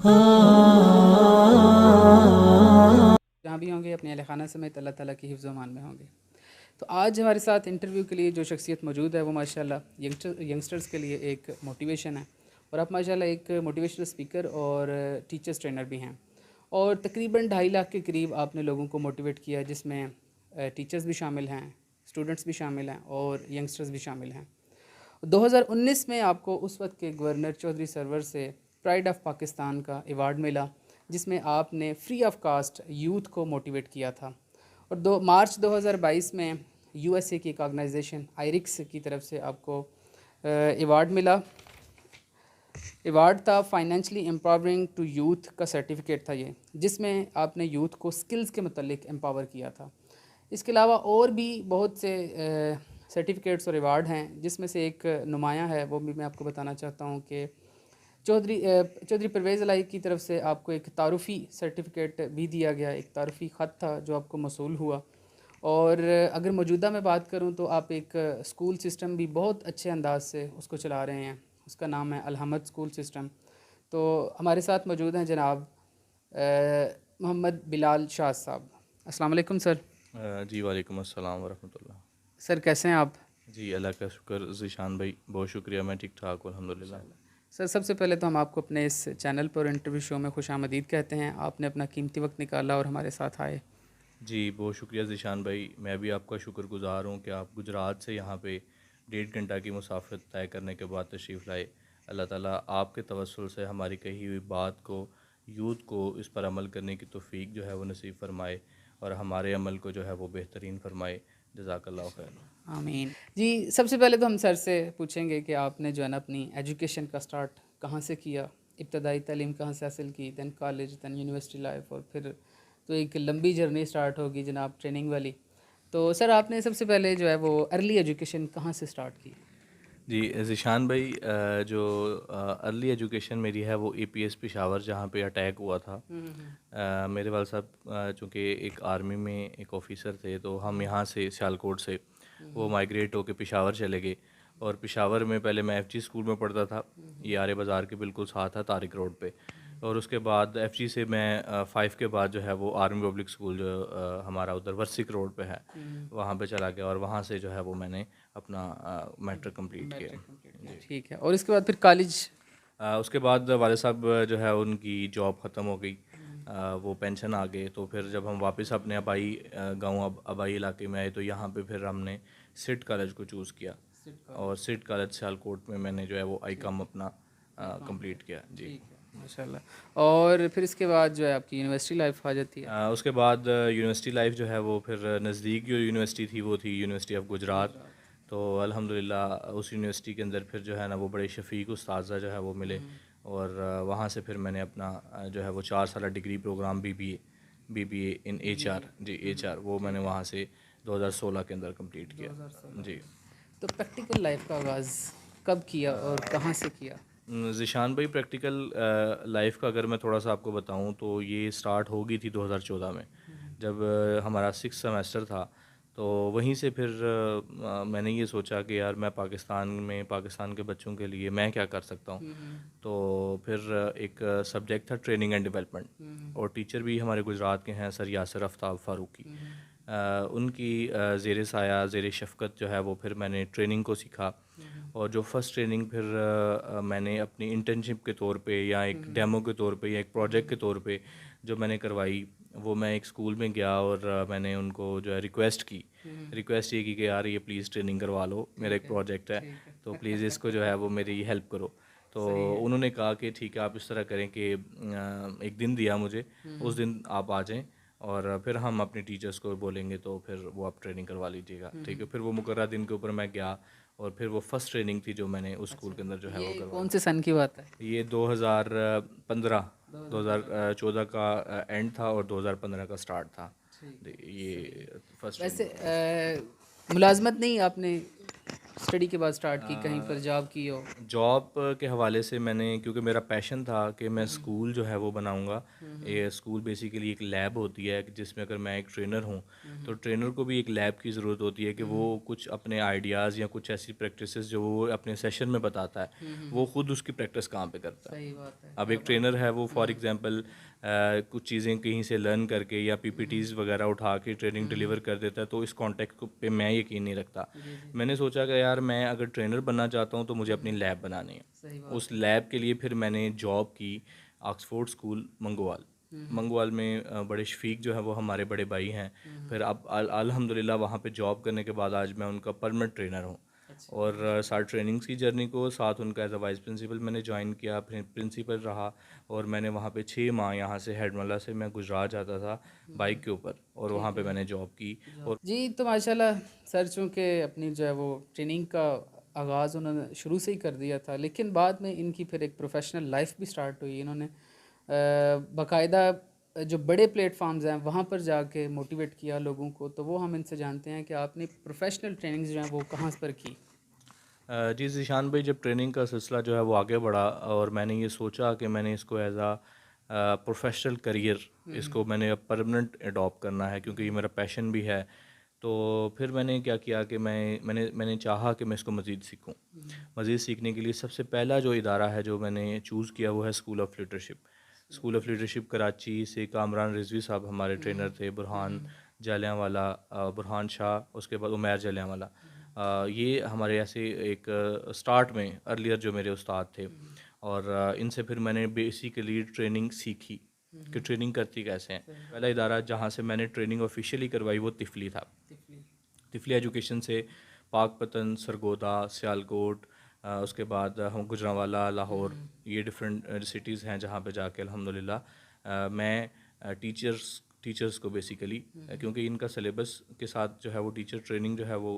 जहाँ भी होंगे अपने अहल खाना समेत अल्लाह ताला की हिफ्ज़ अमान में होंगे। तो आज हमारे साथ इंटरव्यू के लिए जो शख्सियत मौजूद है वो माशाल्लाह यंगस्टर्स के लिए एक मोटिवेशन है, और आप माशाल्लाह एक मोटिवेशनल स्पीकर और टीचर्स ट्रेनर भी हैं, और तकरीबन 2.5 लाख के करीब आपने लोगों को मोटिवेट किया है, जिसमें टीचर्स भी शामिल हैं, स्टूडेंट्स भी शामिल हैं और यंगस्टर्स भी शामिल हैं। 2019 में आपको उस वक्त के गवर्नर चौधरी सरवर से प्राइड ऑफ पाकिस्तान का अवार्ड मिला, जिसमें आपने फ्री ऑफ कास्ट यूथ को मोटिवेट किया था। और मार्च 2022 में यूएसए की एक ऑर्गेनाइजेशन आयरिक्स की तरफ से आपको अवार्ड मिला। अवार्ड था फाइनेंशियली एम्पावरिंग टू यूथ का सर्टिफिकेट था ये, जिसमें आपने यूथ को स्किल्स के मतलब एम्पावर किया था। इसके अलावा और भी बहुत से सर्टिफिकेट्स और अवार्ड हैं, जिसमें से एक नुमाया है, वो भी मैं आपको बताना चाहता हूँ कि चौधरी परवेज़ इलाही की तरफ से आपको एक तारुफ़ी सर्टिफिकेट भी दिया गया, एक तारुफ़ी ख़त था जो आपको मसूल हुआ। और अगर मौजूदा मैं बात करूं तो आप एक स्कूल सिस्टम भी बहुत अच्छे अंदाज से उसको चला रहे हैं, उसका नाम है अलहमद स्कूल सिस्टम। तो हमारे साथ मौजूद हैं जनाब मोहम्मद बिलाल शाह साहब। अस्सलाम वालेकुम सर। जी वालेकुम अस्सलाम वरहमतुल्लाह। सर कैसे हैं आप? जी अल्लाह का शुक्र ज़ीशान भाई, बहुत शुक्रिया, मैं ठीक ठाक हूँ अल्हम्दुलिल्लाह। सर सबसे पहले तो हम आपको अपने इस चैनल पर इंटरव्यू शो में खुशामदीद कहते हैं, आपने अपना कीमती वक्त निकाला और हमारे साथ आए। जी बहुत शुक्रिया ज़ीशान भाई, मैं भी आपका शुक्रगुज़ार हूँ कि आप गुजरात से यहाँ पे 1.5 घंटा की मुसाफिर तय करने के बाद तशरीफ़ लाए। अल्लाह ताला आपके तवस्सुल से हमारी कही हुई बात को, यूथ को इस पर अमल करने की तौफ़ीक जो है वो नसीब फ़रमाए, और हमारे अमल को जो है वो बेहतरीन फ़रमाए। जज़ाकल्लाहु खैर। आमीन जी। सबसे पहले तो हम सर से पूछेंगे कि आपने जो है ना अपनी एजुकेशन का स्टार्ट कहाँ से किया, इब्तदाई तालीम कहाँ से हासिल की, then college, then university life, और फिर तो एक लंबी जर्नी स्टार्ट होगी जनाब ट्रेनिंग वाली। तो सर आपने सबसे पहले जो है वो अर्ली एजुकेशन कहाँ से स्टार्ट की? जी ज़ीशान भाई, जो अर्ली एजुकेशन मेरी है वो एपीएस पेशावर, जहाँ पे अटैक हुआ था। मेरे वाले साहब चूँकि एक आर्मी में एक ऑफ़िसर थे, तो हम यहाँ से सियालकोट से वो माइग्रेट होके पेशावर चले गए। और पेशावर में पहले मैं एफजी स्कूल में पढ़ता था, ये आर्य बाज़ार के बिल्कुल साथ था, तारिक रोड पे। और उसके बाद एफजी से मैं 5 के बाद जो है वो आर्मी पब्लिक स्कूल जो हमारा उधर वर्सिक रोड पे है, वहाँ पे चला गया, और वहाँ से जो है वो मैंने अपना मैट्रिक कंप्लीट किया। ठीक है, और इसके बाद फिर कॉलेज? उसके बाद वाले साहब जो है उनकी जॉब ख़त्म हो गई, वो पेंशन आ गए। तो फिर जब हम वापस अपने आबाई गाँव आबाई इलाके में आए, तो यहाँ पे फिर हमने सिट कॉलेज को चूज़ किया, और सिट कॉलेज सियालकोट में मैंने जो है वो आई कॉम अपना कंप्लीट किया। जी ठीक है माशाल्लाह। और फिर इसके बाद जो है आपकी यूनिवर्सिटी लाइफ आ जाती है। उसके बाद यूनिवर्सिटी लाइफ जो है वो फिर नज़दीक जो यूनिवर्सिटी थी वो थी यूनिवर्सिटी ऑफ गुजरात। तो अल्हम्दुलिल्लाह उस यूनिवर्सिटी के अंदर फिर जो है ना वो बड़े शफ़ीक उस्ताज़ा जो है वो मिले, और वहाँ से फिर मैंने अपना जो है वो 4 साल degree programme BBA in HR, जी एचआर, वो मैंने वहाँ से 2016 के अंदर कंप्लीट किया। जी तो प्रैक्टिकल लाइफ का आगाज़ कब किया और कहाँ से किया? ज़ीशान भाई, प्रैक्टिकल लाइफ का अगर मैं थोड़ा सा आपको बताऊं तो ये स्टार्ट हो गई थी 2014 में, जब हमारा 6 सेमेस्टर था। तो वहीं से फिर मैंने ये सोचा कि यार मैं पाकिस्तान में पाकिस्तान के बच्चों के लिए मैं क्या कर सकता हूँ। तो फिर एक सब्जेक्ट था ट्रेनिंग एंड डेवलपमेंट, और टीचर भी हमारे गुजरात के हैं सर यासिर आफ्ताब फ़ारूकी। उनकी ज़ेर साया ज़ेर शफ़क़त जो है वो फिर मैंने ट्रेनिंग को सीखा। और जो फ़र्स्ट ट्रेनिंग फिर मैंने अपनी इंटर्नशिप के तौर पे, या एक डेमो के तौर पे, या एक प्रोजेक्ट के तौर पे जो मैंने करवाई, वो मैं एक स्कूल में गया और मैंने उनको जो है रिक्वेस्ट ये की कि यार ये प्लीज़ ट्रेनिंग करवा लो, मेरा एक प्रोजेक्ट है, तो प्लीज़ इसको जो है वो मेरी हेल्प करो। तो उन्होंने कहा कि ठीक है, आप इस तरह करें कि एक दिन दिया मुझे, उस दिन आप आ जाएं, और फिर हम अपने टीचर्स को बोलेंगे तो फिर वो आप ट्रेनिंग करवा लीजिएगा। ठीक है, फिर वो मुकर्रर दिन के ऊपर मैं गया, और फिर वो फर्स्ट ट्रेनिंग थी जो मैंने उस स्कूल के अंदर जो है वो ये करवाई। कौन से सन की बात है? ये 2015 2014 का एंड था, और 2015 का स्टार्ट था। ये फर्स्ट वैसे ट्रेनिंग। मुलाजमत नहीं आपने स्टडी के बाद स्टार्ट की, कहीं पर जॉब की हो? जॉब के हवाले से मैंने, क्योंकि मेरा पैशन था कि मैं स्कूल जो है वो बनाऊंगा। ये स्कूल बेसिकली एक लैब होती है जिसमें अगर मैं एक ट्रेनर हूँ तो ट्रेनर को भी एक लैब की ज़रूरत होती है कि वो कुछ अपने आइडियाज़ या कुछ ऐसी प्रैक्टिसेस जो वो अपने सेशन में बताता है वो ख़ुद उसकी प्रैक्टिस कहाँ पे करता है। सही बात है। अब एक ट्रेनर है वो फॉर एग्जांपल कुछ चीज़ें कहीं से लर्न करके या पीपीटीज वगैरह उठा के ट्रेनिंग डिलीवर कर देता है, तो इस कॉन्टेक्ट पे मैं यकीन नहीं रखता। मैंने सोचा कि यार मैं अगर ट्रेनर बनना चाहता हूँ तो मुझे अपनी लैब बनानी है। सही बात। उस लैब के लिए फिर मैंने जॉब की ऑक्सफोर्ड स्कूल मंगवाल। मंगवाल में बड़े शफीक जो है वो हमारे बड़े भाई हैं। फिर अब अल्हम्दुलिल्लाह वहाँ पे जॉब करने के बाद आज मैं उनका परमानेंट ट्रेनर हूँ। और साथ ट्रेनिंग्स की जर्नी को साथ उनका एज अ वाइस प्रिंसिपल मैंने ज्वाइन किया, फिर प्रिंसिपल रहा और मैंने वहाँ पे 6 माह यहाँ से हेडमला से मैं गुजरात जाता था बाइक के ऊपर और वहाँ पे मैंने जॉब की। और जी, तो माशाल्लाह सर चूँकि अपनी जो है वो ट्रेनिंग का आगाज़ उन्होंने शुरू से ही कर दिया था, लेकिन बाद में इनकी फिर एक प्रोफेशनल लाइफ भी स्टार्ट हुई। इन्होंने बाकायदा जो बड़े प्लेटफॉर्म्स हैं वहाँ पर जाके मोटिवेट किया लोगों को। तो वो हम इनसे जानते हैं कि आपने प्रोफेशनल ट्रेनिंग्स जो हैं वो कहाँ पर की? जी ज़ीशान भाई, जब ट्रेनिंग का सिलसिला जो है वो आगे बढ़ा और मैंने ये सोचा कि मैंने इसको एज आ प्रोफेशनल करियर इसको मैंने अब परमानेंट अडॉप्ट करना है, क्योंकि ये मेरा पैशन भी है। तो फिर मैंने क्या किया कि मैंने चाहा कि मैं इसको मज़ीद सीखूं। मज़ीद सीखने के लिए सबसे पहला जो इदारा है जो मैंने चूज़ किया वो है school of leadership. School of leadership Karachi से कामरान रिजवी साहब हमारे ट्रेनर थे, बुरहान जालियांवाला, बुरहान शाह, उसके बाद उमैर जालियांवाला। ये हमारे ऐसे एक स्टार्ट में अर्लियर जो मेरे उस्ताद थे और इनसे फिर मैंने बेसिकली ट्रेनिंग सीखी कि ट्रेनिंग करती कैसे हैं। पहला इदारा जहाँ से मैंने ट्रेनिंग ऑफिशियली करवाई वो तिफली था। तिफली एजुकेशन से पाकपतन, सरगोदा, सियालकोट, उसके बाद हम गुजरांवाला, लाहौर, ये डिफरेंट सिटीज़ हैं जहाँ पे जाके अल्हम्दुलिल्लाह मैं टीचर्स को बेसिकली, क्योंकि इनका सिलेबस के साथ जो है वो टीचर ट्रेनिंग जो है वो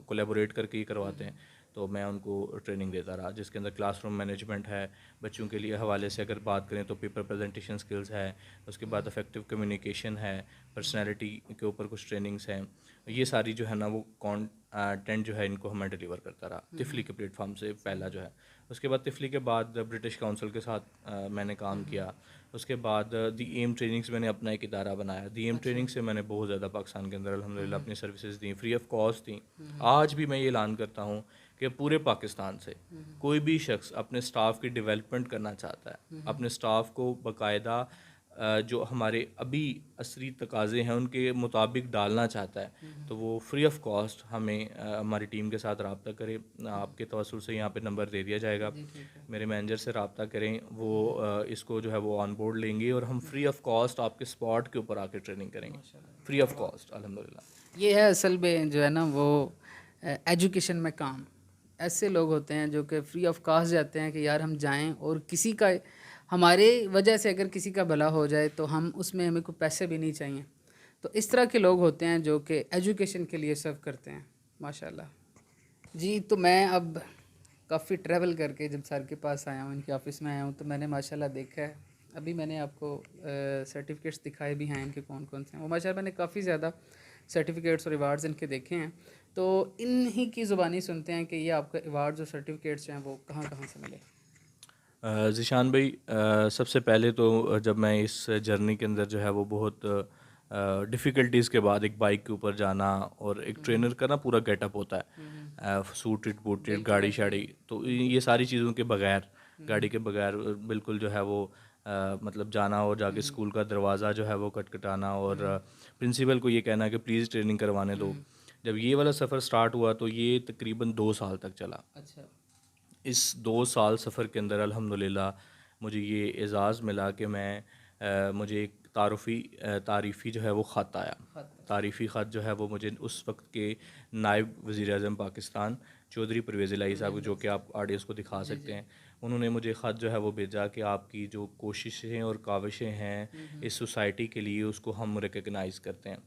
कोलैबोरेट करके ही करवाते हैं, तो मैं उनको ट्रेनिंग देता रहा जिसके अंदर क्लासरूम मैनेजमेंट है। बच्चों के लिए हवाले से अगर बात करें तो पेपर प्रेजेंटेशन स्किल्स है, उसके बाद इफेक्टिव कम्युनिकेशन है, पर्सनैलिटी के ऊपर कुछ ट्रेनिंग्स हैं। ये सारी जो है ना वो कंटेंट जो है इनको मैं डिलीवर करता रहा तिफली के प्लेटफॉर्म से पहला जो है। उसके बाद तिफली के बाद ब्रिटिश काउंसिल के साथ मैंने काम किया। उसके बाद दी एम ट्रेनिंग्स मैंने अपना एक इदारा बनाया। दी एम ट्रेनिंग से मैंने बहुत ज़्यादा पाकिस्तान के अंदर अल्हम्दुलिल्लाह अपनी सर्विसेज दी, फ्री ऑफ कॉस्ट दी। आज भी मैं ये ऐलान करता हूँ कि पूरे पाकिस्तान से कोई भी शख्स अपने स्टाफ की डेवलपमेंट करना चाहता है, अपने स्टाफ को बाकायदा जो हमारे अभी असरी तकाज़े हैं उनके मुताबिक डालना चाहता है, तो वो फ्री ऑफ कॉस्ट हमें हमारी टीम के साथ रब्ता करे। आपके तवस्सुल से यहाँ पे नंबर दे दिया जाएगा, मेरे मैनेजर से रब्ता करें, वो इसको जो है वो ऑन बोर्ड लेंगे और हम फ्री ऑफ कॉस्ट आपके स्पॉट के ऊपर आके ट्रेनिंग करेंगे, फ्री ऑफ कॉस्ट अल्हम्दुलिल्लाह। ये है असल में जो है ना वो एजुकेशन में काम। ऐसे लोग होते हैं जो कि फ्री ऑफ कॉस्ट जाते हैं कि यार हम जाएं और किसी का, हमारे वजह से अगर किसी का भला हो जाए तो हम उसमें, हमें कोई पैसे भी नहीं चाहिए। तो इस तरह के लोग होते हैं जो कि एजुकेशन के लिए सर्व करते हैं माशाल्लाह। जी, तो मैं अब काफ़ी ट्रैवल करके जब सर के पास आया हूँ, इनके ऑफिस में आया हूँ, तो मैंने माशाल्लाह देखा है, अभी मैंने आपको सर्टिफिकेट्स दिखाए भी हैं इनके कौन कौन से हैं। वो माशाल्लाह मैंने काफ़ी ज़्यादा सर्टिफिकेट्स और अवार्ड्स इनके देखे हैं। तो इन्हीं की ज़ुबानी सुनते हैं कि ये आपके अवार्ड्स और सर्टिफिकेट्स हैं वो कहाँ कहाँ से मिले। ज़ीशान भाई, सबसे पहले तो जब मैं इस जर्नी के अंदर जो है वो बहुत डिफ़िकल्टीज़ के बाद एक बाइक के ऊपर जाना और एक ट्रेनर का ना पूरा गेटअप होता है, सूटेड बूटेड, गाड़ी शाड़ी, तो ये सारी चीज़ों के बगैर, गाड़ी के बगैर बिल्कुल जो है वो मतलब जाना और जाके स्कूल का दरवाज़ा जो है वो खटखटाना और प्रिंसिपल को ये कहना कि प्लीज़ ट्रेनिंग करवाने दो। जब ये वाला सफ़र स्टार्ट हुआ तो ये तकरीबन 2 साल तक चला। अच्छा। इस 2 साल सफ़र के अंदर अल्हम्दुलिल्लाह मुझे ये एज़ाज़ मिला कि मुझे एक तारीफ़ी जो है वो ख़त आया। तारीफ़ी ख़त जो है वो मुझे उस वक्त के नायब वज़ीर आज़म पाकिस्तान चौधरी परवेज़ इलाही साहब, जो कि आप ऑडियंस को दिखा सकते हैं, उन्होंने मुझे ख़त जो है वो भेजा कि आपकी जो कोशिशें और काविशें हैं इस सोसाइटी के लिए उसको हम रिकग्नाइज़ करते हैं।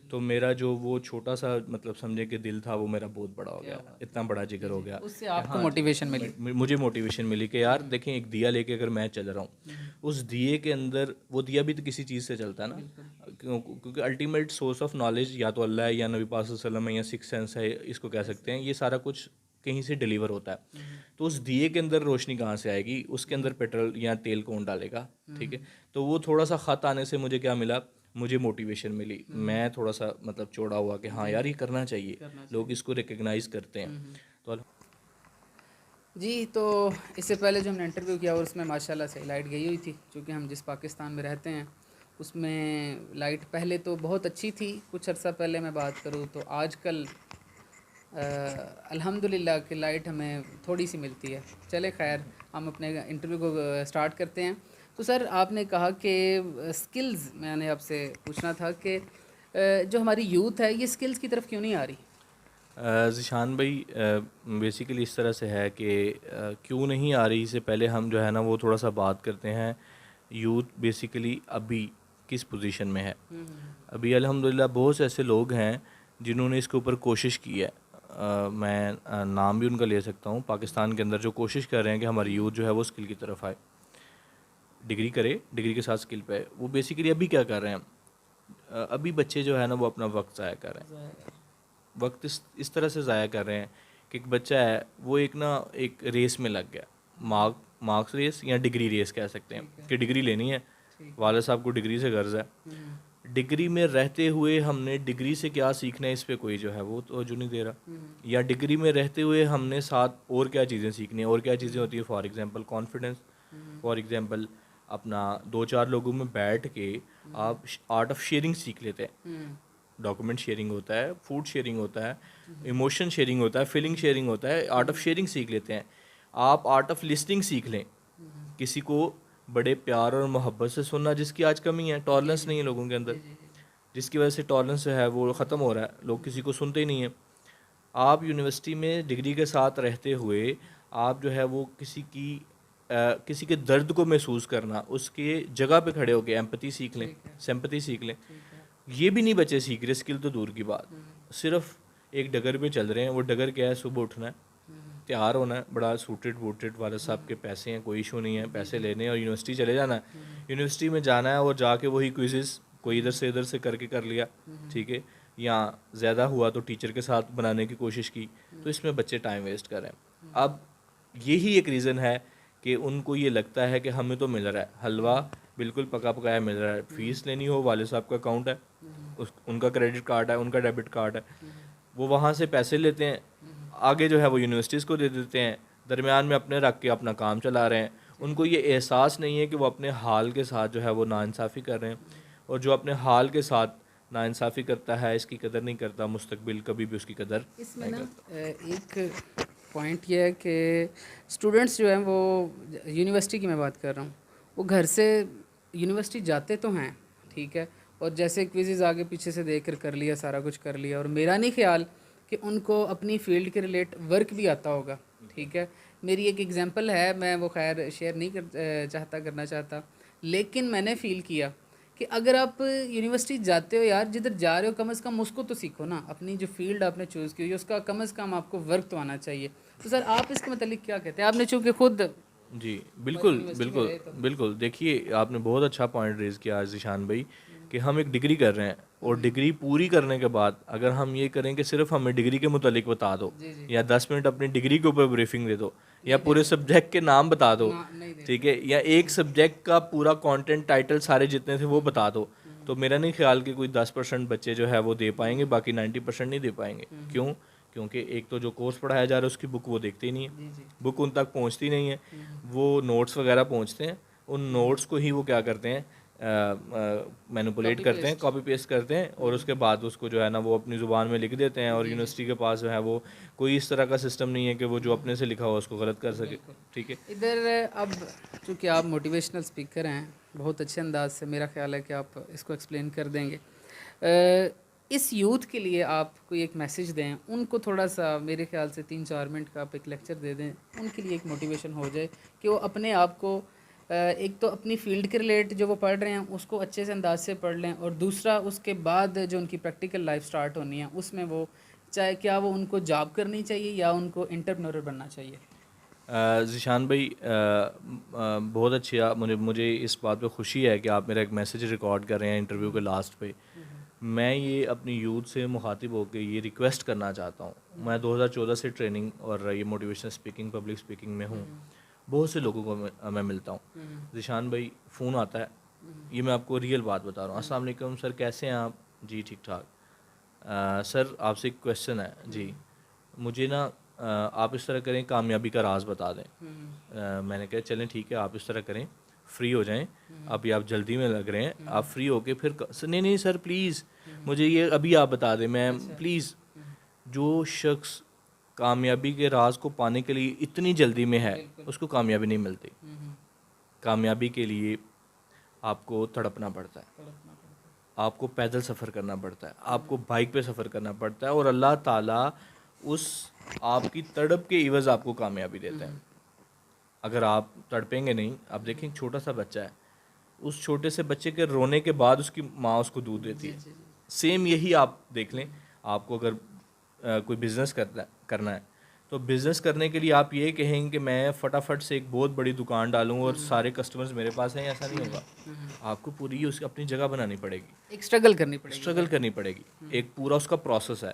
तो मेरा जो वो छोटा सा मतलब समझे कि दिल था वो मेरा बहुत बड़ा हो गया, इतना बड़ा जिगर हो गया। उससे आपको मोटिवेशन मिली? मुझे मोटिवेशन मिली कि यार देखें, एक दिया लेके अगर मैं चल रहा हूँ, उस दिए के अंदर वो दिया भी तो किसी चीज़ से चलता है ना, क्योंकि अल्टीमेट सोर्स ऑफ नॉलेज या तो अल्लाह है या नबी पाक सल्लल्लाहु अलैहि वसल्लम है या सिक्स सेंस है, इसको कह सकते हैं। ये सारा कुछ कहीं से डिलीवर होता है। तो उस दिए के अंदर रोशनी कहाँ से आएगी, उसके अंदर पेट्रोल या तेल कौन डालेगा, ठीक है। तो वो थोड़ा सा ख़त आने से मुझे क्या मिला, मुझे मोटिवेशन मिली। मैं थोड़ा सा मतलब चौड़ा हुआ कि हाँ यार ये करना चाहिए, लोग इसको रिकग्नाइज़ करते हैं। तो जी, तो इससे पहले जो हमने इंटरव्यू किया और उसमें माशाल्लाह से लाइट गई हुई थी, क्योंकि हम जिस पाकिस्तान में रहते हैं उसमें लाइट पहले तो बहुत अच्छी थी। कुछ अर्सा पहले मैं बात करूँ तो आजकल अल्हम्दुलिल्लाह कि लाइट हमें थोड़ी सी मिलती है। चले खैर, हम अपने इंटरव्यू को स्टार्ट करते हैं। तो सर, आपने कहा कि स्किल्स, मैंने आपसे पूछना था कि जो हमारी यूथ है ये स्किल्स की तरफ क्यों नहीं आ रही? ज़िशान भाई, बेसिकली इस तरह से है कि क्यों नहीं आ रही, इससे पहले हम जो है ना वो थोड़ा सा बात करते हैं यूथ बेसिकली अभी किस पोजीशन में है। अभी अल्हम्दुलिल्लाह बहुत से ऐसे लोग हैं जिन्होंने इसके ऊपर कोशिश की है। मैं नाम भी उनका ले सकता हूँ पाकिस्तान के अंदर, जो कोशिश कर रहे हैं कि हमारी यूथ जो है वो स्किल की तरफ आए, डिग्री करे, डिग्री के साथ स्किल पे। वो बेसिकली अभी क्या कर रहे हैं, अभी बच्चे जो है ना वो अपना वक्त ज़ाया कर रहे हैं। वक्त इस तरह से ज़ाया कर रहे हैं कि एक बच्चा है वो एक रेस में लग गया, मार्क्स रेस या डिग्री रेस कह सकते हैं कि डिग्री लेनी है, वाले साहब को डिग्री से गर्ज है। डिग्री में रहते हुए हमने डिग्री से क्या सीखना है इस पे कोई जो है वो तवज्जो नहीं दे रहा, या डिग्री में रहते हुए हमने साथ और क्या चीज़ें सीखनी है। और क्या चीज़ें होती है, for example confidence, for example अपना 2-4 लोगों में बैठ के आप आर्ट ऑफ शेयरिंग सीख लेते हैं। डॉक्यूमेंट शेयरिंग होता है, फूड शेयरिंग होता है, इमोशन शेयरिंग होता है, फीलिंग शेयरिंग होता है, आर्ट ऑफ शेयरिंग सीख लेते हैं। आप आर्ट ऑफ लिस्टिंग सीख लें, किसी को बड़े प्यार और मोहब्बत से सुनना, जिसकी आज कमी है, टॉलरेंस नहीं है लोगों के अंदर, जिसकी वजह से टॉलरेंस जो है वो ख़त्म हो रहा है, लोग किसी को सुनते ही नहीं हैं। आप यूनिवर्सिटी में डिग्री के साथ रहते हुए आप जो है वो किसी के दर्द को महसूस करना, उसके जगह पे खड़े होकर एम्पैथी सीख लें, सिंपैथी सीख लें। ये भी नहीं बच्चे सीख रहे, स्किल तो दूर की बात, सिर्फ एक डगर पे चल रहे हैं। वो डगर क्या है, सुबह उठना है, तैयार होना है, बड़ा सूटेड वूटेड, वाले साहब के पैसे हैं, कोई इशू नहीं है, पैसे लेने हैं और यूनिवर्सिटी चले जाना है। यूनिवर्सिटी में जाना है और जाके वही क्विज़ेस कोई इधर से करके कर लिया, ठीक है, या ज़्यादा हुआ तो टीचर के साथ बनाने की कोशिश की। तो इसमें बच्चे टाइम वेस्ट कर रहे हैं। अब यही एक रीज़न है कि उनको ये लगता है कि हमें तो मिल रहा है हलवा, बिल्कुल पका पकाया मिल रहा है, फीस लेनी हो, वाले साहब का अकाउंट है, उनका क्रेडिट कार्ड है, उनका डेबिट कार्ड है, वो वहाँ से पैसे लेते हैं, आगे जो है वो यूनिवर्सिटीज़ को दे देते हैं, दरमियान में अपने रख के अपना काम चला रहे हैं। उनको ये एहसास नहीं है कि वो अपने हाल के साथ जो है वो नाइंसाफ़ी कर रहे हैं, और जो अपने हाल के साथ नाइंसाफ़ी करता है इसकी कदर नहीं करता, मुस्तकबिल कभी भी उसकी कदर इसमें ना एक पॉइंट ये है कि स्टूडेंट्स जो हैं वो, यूनिवर्सिटी की मैं बात कर रहा हूँ, वो घर से यूनिवर्सिटी जाते तो हैं, ठीक है, और जैसे क्विज़ेस आगे पीछे से देख कर लिया, सारा कुछ कर लिया, और मेरा नहीं ख्याल कि उनको अपनी फील्ड के रिलेट वर्क भी आता होगा, ठीक है। मेरी एक एग्जांपल है, मैं वो खैर शेयर नहीं करना चाहता, लेकिन मैंने फ़ील किया कि अगर आप यूनिवर्सिटी जाते हो यार, जिधर जा रहे हो कम से कम उसको तो सीखो ना, अपनी जो फील्ड आपने चूज़ की हुई है उसका कम से कम आपको वर्क तो आना चाहिए। तो सर, आप इसके मतलब क्या कहते हैं? आपने चूँकि खुद जी बिल्कुल बिल्कुल बिल्कुल, देखिए आपने बहुत अच्छा पॉइंट रेज़ किया ज़ीशान भाई, कि हम एक डिग्री कर रहे हैं और डिग्री पूरी करने के बाद अगर हम ये करें कि सिर्फ हमें डिग्री के मुतालिक बता दो, या 10 मिनट अपनी डिग्री के ऊपर ब्रीफिंग दे दो, या पूरे सब्जेक्ट के नाम बता दो, ठीक है, या एक सब्जेक्ट का पूरा कंटेंट टाइटल सारे जितने थे वो बता दो, तो मेरा नहीं ख्याल कि कोई 10% बच्चे जो है वो दे पाएंगे, बाकी 90% नहीं दे पाएंगे। क्यों? क्योंकि एक तो जो कोर्स पढ़ाया जा रहा है उसकी बुक वो देखते ही नहीं है, बुक उन तक पहुंचती नहीं है, वो नोट्स वगैरह पहुंचते हैं, उन नोट्स को ही वो क्या करते हैं, मैनिपुलेट करते हैं, कॉपी पेस्ट करते हैं, और उसके बाद उसको जो है ना वो अपनी ज़ुबान में लिख देते हैं, और यूनिवर्सिटी के पास जो है वो कोई इस तरह का सिस्टम नहीं है कि वो जो अपने से लिखा हुआ उसको गलत कर सके, ठीक है। इधर अब चूँकि आप मोटिवेशनल स्पीकर हैं, बहुत अच्छे अंदाज से मेरा ख्याल है कि आप इसको एक्सप्लेन कर देंगे। इस यूथ के लिए आप कोई एक मैसेज दें, उनको थोड़ा सा, मेरे ख्याल से 3-4 मिनट का आप एक लेक्चर दे दें, उनके लिए एक मोटिवेशन हो जाए कि वो अपने आप को एक तो अपनी फील्ड के रिलेट जो वो पढ़ रहे हैं उसको अच्छे से अंदाज से पढ़ लें, और दूसरा उसके बाद जो उनकी प्रैक्टिकल लाइफ स्टार्ट होनी है उसमें वो चाहे क्या वो उनको जॉब करनी चाहिए या उनको एंटरप्रेन्योर बनना चाहिए। ज़ीशान भाई, बहुत अच्छी मुझे इस बात पे खुशी है कि आप मेरा एक मैसेज रिकॉर्ड कर रहे हैं इंटरव्यू के लास्ट पे। मैं ये अपनी यूथ से मुखातिब होकर ये रिक्वेस्ट करना चाहता हूँ। मैं 2014 से ट्रेनिंग और ये मोटिवेशनल स्पीकिंग, पब्लिक स्पीकिंग में हूँ। बहुत से लोगों को मैं मिलता हूँ। ज़ीशान भाई, फ़ोन आता है, ये मैं आपको रियल बात बता रहा हूँ। अस्सलाम वालेकुम सर, कैसे हैं आप? जी ठीक ठाक। सर आपसे एक क्वेश्चन है जी। मुझे ना आप इस तरह करें, कामयाबी का राज बता दें। मैंने कहा चलें ठीक है, आप इस तरह करें, फ्री हो जाएं। अभी आप जल्दी में लग रहे हैं, आप फ्री होके फिर नहीं नहीं सर प्लीज़ मुझे ये अभी आप बता दें, मैं प्लीज़। जो शख्स कामयाबी के राज को पाने के लिए इतनी जल्दी में है, उसको कामयाबी नहीं मिलती। कामयाबी के लिए आपको तड़पना पड़ता है, आपको पैदल सफ़र करना पड़ता है, आपको बाइक पे सफ़र करना पड़ता है, और अल्लाह ताला उस आपकी तड़प के इवज़ आपको कामयाबी देता है। अगर आप तड़पेंगे नहीं, आप देखें छोटा सा बच्चा है, उस छोटे से बच्चे के रोने के बाद उसकी माँ उसको दूध देती है। सेम यही आप देख लें, आपको अगर कोई बिज़नेस करना है तो बिज़नेस करने के लिए आप ये कहेंगे कि मैं फटाफट से एक बहुत बड़ी दुकान डालूं और सारे कस्टमर्स मेरे पास हैं, ऐसा नहीं होगा। आपको पूरी उसकी अपनी जगह बनानी पड़ेगी, एक स्ट्रगल करनी पड़ेगी। एक पूरा उसका प्रोसेस है।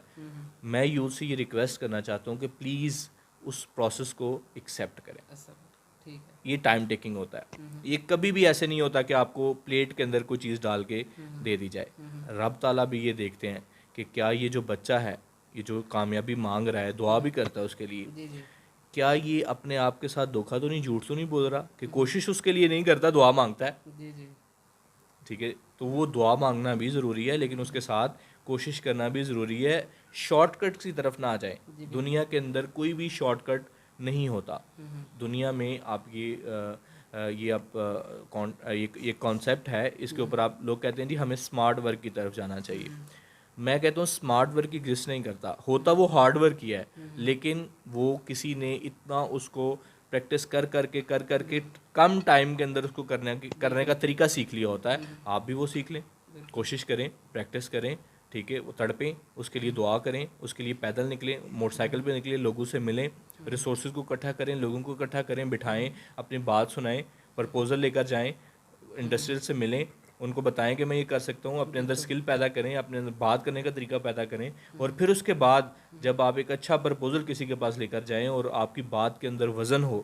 मैं यूथ से ये रिक्वेस्ट करना चाहता हूँ कि प्लीज़ उस प्रोसेस को एक्सेप्ट करें। ठीक है। ये टाइम टेकिंग होता है, ये कभी भी ऐसे नहीं होता कि आपको प्लेट के अंदर कोई चीज़ डाल के दे दी जाए। रब ताला भी ये देखते हैं कि क्या ये जो बच्चा है, ये जो कामयाबी मांग रहा है, दुआ भी करता है उसके लिए, जी जी क्या ये अपने आप के साथ धोखा तो नहीं, झूठ तो नहीं बोल रहा कि कोशिश उसके लिए नहीं करता, दुआ मांगता है। जी जी ठीक है, तो वो दुआ मांगना भी ज़रूरी है, लेकिन उसके साथ कोशिश करना भी ज़रूरी है। शॉर्टकट की तरफ ना आ जाए। दुनिया के अंदर कोई भी शॉर्टकट नहीं होता। दुनिया में आप ये आप ये कॉन्सेप्ट है, इसके ऊपर आप लोग कहते हैं जी हमें स्मार्ट वर्क की तरफ जाना चाहिए। मैं कहता हूँ स्मार्ट वर्क एग्जिस्ट नहीं करता, होता वो हार्ड वर्क ही है, लेकिन वो किसी ने इतना उसको प्रैक्टिस कर करके कम टाइम के अंदर उसको करने का तरीका सीख लिया होता है। आप भी वो सीख लें, कोशिश करें, प्रैक्टिस करें, ठीक है, वो तड़पें, उसके लिए दुआ करें, उसके लिए पैदल निकलें, मोटरसाइकिल पे निकलें, लोगों से मिलें, रिसोर्सेज को इकट्ठा करें, लोगों को इकट्ठा करें, बिठाएं, अपनी बात सुनाएं, प्रपोजल लेकर जाएं, इंडस्ट्रियल से मिलें, उनको बताएं कि मैं ये कर सकता हूँ, अपने अंदर स्किल पैदा करें, अपने अंदर बात करने का तरीका पैदा करें, और फिर उसके बाद जब आप एक अच्छा प्रपोजल किसी के पास लेकर जाएं और आपकी बात के अंदर वज़न हो,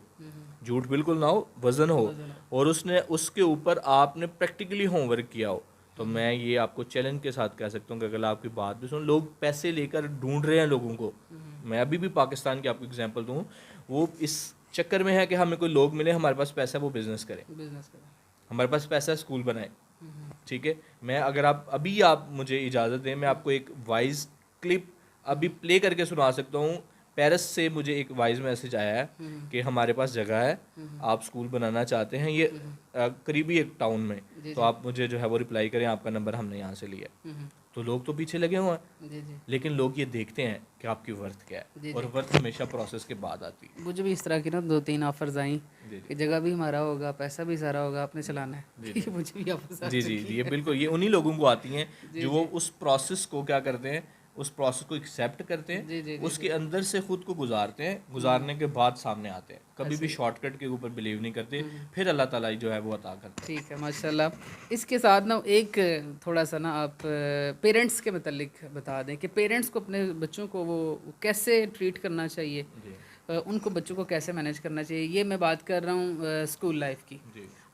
झूठ बिल्कुल ना हो, वज़न हो, और उसके ऊपर आपने प्रैक्टिकली होमवर्क किया हो, तो मैं ये आपको चैलेंज के साथ कह सकता हूँ कि अगर आपकी बात भी सुन, लोग पैसे लेकर ढूंढ रहे हैं लोगों को। मैं अभी भी पाकिस्तान की आपको एग्जांपल दूँ, वो इस चक्कर में है कि हमें कोई लोग मिले, हमारे पास पैसा है, वो बिज़नेस करें, हमारे पास पैसा है, स्कूल बनाए। ठीक है, मैं अगर आप मुझे इजाज़त दें, मैं आपको एक वॉइस क्लिप अभी प्ले करके सुना सकता हूँ। पेरिस से मुझे एक वॉइस मैसेज आया है कि हमारे पास जगह है, आप स्कूल बनाना चाहते हैं, ये करीबी एक टाउन में, तो आप मुझे जो है वो रिप्लाई करें, आपका नंबर हमने यहाँ से लिया। तो लोग तो पीछे लगे हुए हैं, लेकिन लोग ये देखते हैं कि आपकी वर्थ क्या है, और वर्थ हमेशा प्रोसेस के बाद आती है। मुझे भी इस तरह की ना 2-3 ऑफर्स आई कि जगह भी हमारा होगा, पैसा भी सारा होगा, आपने चलाना है। मुझे भी ऑफर्स जी जी जी, ये बिल्कुल, ये उन्हीं लोगों को आती हैं जो वो उस प्रोसेस को क्या करते हैं, उस प्रोसेस को एक्सेप्ट करते हैं, उसके अंदर से खुद को गुजारते हैं, गुजारने के बाद सामने आते हैं, कभी भी शॉर्टकट के ऊपर बिलीव नहीं करते, फिर अल्लाह ताला जो है वो अता करते हैं। ठीक है, माशाल्लाह। इसके साथ ना एक थोड़ा सा ना आप पेरेंट्स के मतलब बता दें कि पेरेंट्स को अपने बच्चों को वो कैसे ट्रीट करना चाहिए, उनको बच्चों को कैसे मैनेज करना चाहिए। ये मैं बात कर रहा हूँ स्कूल लाइफ की।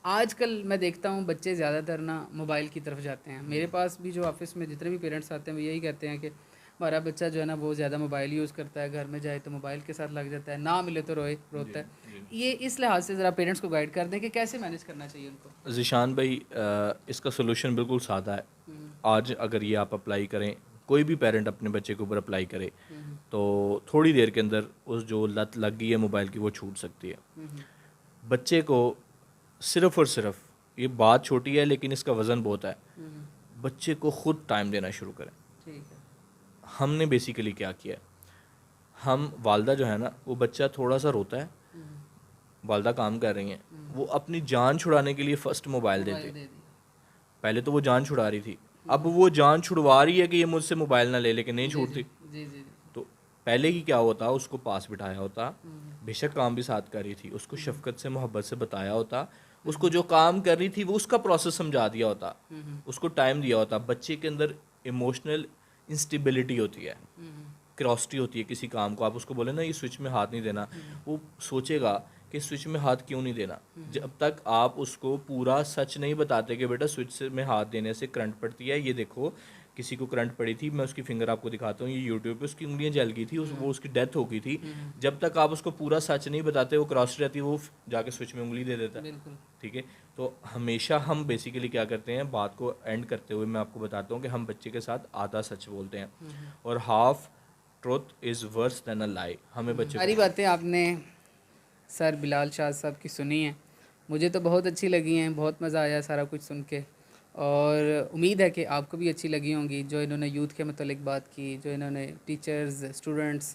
आजकल मैं देखता हूँ बच्चे ज़्यादातर ना मोबाइल की तरफ जाते हैं। मेरे पास भी जो ऑफिस में जितने भी पेरेंट्स आते हैं वो यही कहते हैं कि हमारा बच्चा जो है ना वो ज़्यादा मोबाइल यूज़ करता है, घर में जाए तो मोबाइल के साथ लग जाता है, ना मिले तो रोता है। ये इस लिहाज से ज़रा पेरेंट्स को गाइड कर दें कि कैसे मैनेज करना चाहिए उनको। ज़ीशान भाई, इसका सोल्यूशन बिल्कुल सादा है। आज अगर ये आप अप्लाई करें, कोई भी पेरेंट अपने बच्चे के ऊपर अप्लाई करे, तो थोड़ी देर के अंदर उस जो लत लग गई है मोबाइल की वो छूट सकती है। बच्चे को सिर्फ़ और सिर्फ, ये बात छोटी है लेकिन इसका वज़न बहुत है, बच्चे को ख़ुद टाइम देना शुरू करें। ठीक है। हमने बेसिकली क्या किया, हम वालदा जो है ना, वो बच्चा थोड़ा सा रोता है, वालदा काम कर रही हैं, वो अपनी जान छुड़ाने के लिए फ़र्स्ट मोबाइल देते हैं। पहले तो वो जान छुड़ा रही थी, अब वो जान छुड़वा रही है कि ये मुझसे मोबाइल ना ले, लेकिन नहीं छूटती। जी जी जी। तो पहले की क्या होता, उसको पास बिठाया होता, बेशक काम भी साथ कर रही थी, उसको शफकत से मोहब्बत से बताया होता, उसको जो काम कर रही थी वो उसका प्रोसेस समझा दिया होता, उसको टाइम दिया होता। बच्चे के अंदर इमोशनल इंस्टेबिलिटी होती है, क्रोसिटी होती है किसी काम को, आप उसको बोले ना ये स्विच में हाथ नहीं देना, वो सोचेगा कि स्विच में हाथ क्यों नहीं देना। जब तक आप उसको पूरा सच नहीं बताते कि बेटा स्विच में हाथ देने से करंट पड़ती है, ये देखो किसी को करंट पड़ी थी, मैं उसकी फिंगर आपको दिखाता हूँ, ये यूट्यूब पे उसकी उंगलियां जल गई थी, वो उसकी डेथ हो गई थी। जब तक आप उसको पूरा सच नहीं बताते, वो क्रॉस रहती है, वो जाके स्विच में उंगली दे देता है। बिल्कुल। ठीक है, तो हमेशा हम बेसिकली क्या करते हैं, बात को एंड करते हुए मैं आपको बताता हूँ कि हम बच्चे के साथ आधा सच बोलते हैं, और half truth is worse than a lie. हमें बच्चे सारी को बातें आपने सर बिलाल शाह साहब की सुनी हैं, मुझे तो बहुत अच्छी लगी हैं, बहुत मज़ा आया सारा कुछ सुन के, और उम्मीद है कि आपको भी अच्छी लगी होंगी। जो इन्होंने यूथ के मतलब बात की, जो इन्होंने टीचर्स, स्टूडेंट्स,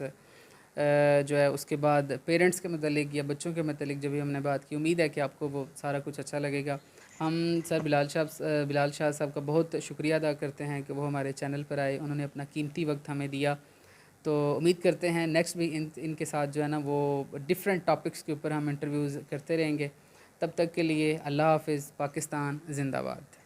जो है उसके बाद पेरेंट्स के मतलब या बच्चों के मतलब जो भी हमने बात की, उम्मीद है कि आपको वो सारा कुछ अच्छा लगेगा। हम सर बिलाल शाह साहब का बहुत शुक्रिया अदा करते हैं कि वो हमारे चैनल पर आए, उन्होंने अपना कीमती वक्त हमें दिया। तो उम्मीद करते हैं नेक्स्ट भी इनके साथ जो है ना वो डिफरेंट टॉपिक्स के ऊपर हम इंटरव्यूज़ करते रहेंगे। तब तक के लिए अल्लाह हाफ़िज़, पाकिस्तान ज़िंदाबाद।